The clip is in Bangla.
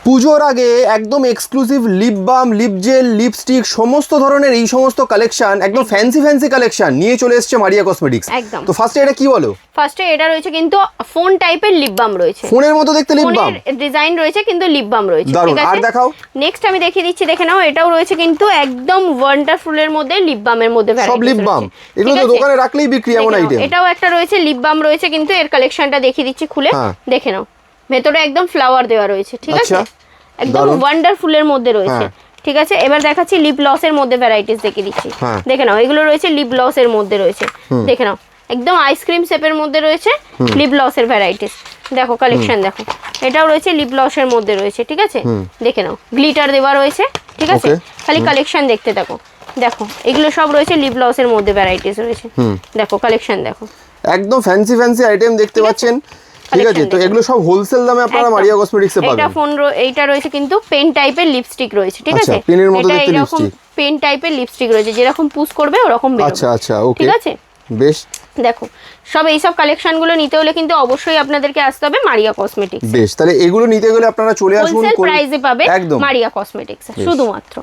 পুজোর আগে একদম exclusive lip balm, lip gel, lipstick সমস্ত ধরনের এই সমস্ত কালেকশন, একদম ফ্যান্সি ফ্যান্সি কালেকশন নিয়ে চলে এসেছে মারিয়া কসমেটিক্স। একদম। তো ফার্স্টে এটা কি বলো? ফার্স্টে এটা রয়েছে কিন্তু ফোন টাইপের লিপ বাম রয়েছে, ফোনের মতো দেখতে লিপ বাম, ডিজাইন রয়েছে কিন্তু লিপ বাম রয়েছে। দারুণ। আর দেখাও, নেক্সট আমি দেখিয়ে দিচ্ছি, দেখে নাও। এটাও রয়েছে কিন্তু একদম ওয়ান্ডারফুলের মধ্যে, লিপ বামের মধ্যে সব লিপ বাম, এগুলো তো দোকানে রাখলেই বিক্রি এমন আইটেম। এটাও একটা রয়েছে লিপ বাম রয়েছে কিন্তু এর কালেকশনটা দেখিয়ে দিচ্ছি খুলে, দেখে নাও। ভেতরে একদম ফ্লাওয়ার দেওয়া রয়েছে, ঠিক আছে, একদম ওয়ান্ডারফুলের মধ্যে রয়েছে, ঠিক আছে। এবার দেখাচ্ছি লিপ লসের মধ্যে ভ্যারাইটিস দেখিয়ে দিচ্ছি, দেখে নাও। এগুলো রয়েছে লিপ লসের মধ্যে রয়েছে, দেখে নাও, একদম আইসক্রিম শেপের মধ্যে রয়েছে লিপ লসের ভ্যারাইটিস। দেখো কালেকশন দেখো, এটাও রয়েছে লিপ লসের মধ্যে রয়েছে, ঠিক আছে, দেখে নাও। গ্লিটার দেওয়া রয়েছে, ঠিক আছে, খালি কালেকশন দেখতে থাকো। দেখো এগুলো সব রয়েছে লিপ লসের মধ্যে ভ্যারাইটিস রয়েছে, দেখো কালেকশন দেখো, একদম ফ্যান্সি ফ্যান্সি আইটেম দেখতে পাচ্ছেন, ঠিক আছে। তো এগুলো সব হোলসেল দামে আপনারা মারিয়া কসমেটিক্সে পাবেন। এটা এইটা রয়েছে কিন্তু পেন টাইপের লিপস্টিক রয়েছে, ঠিক আছে, পেনের মতো দেখতে এরকম লিপস্টিক, পেন টাইপের লিপস্টিক রয়েছে, যেরকম পুশ করবে ওরকম বেরোবে। আচ্ছা আচ্ছা, ওকে, ঠিক আছে, বেশ। দেখো সব এইসব কালেকশন গুলো নিতে হলে কিন্তু অবশ্যই আপনাদেরকে আসতে হবে মারিয়া কসমেটিক্স। বেশ, তাহলে এগুলো নিতে গেলে আপনারা চলে আসুন, হোলসেল প্রাইসে পাবে মারিয়া কসমেটিক্স শুধুমাত্র।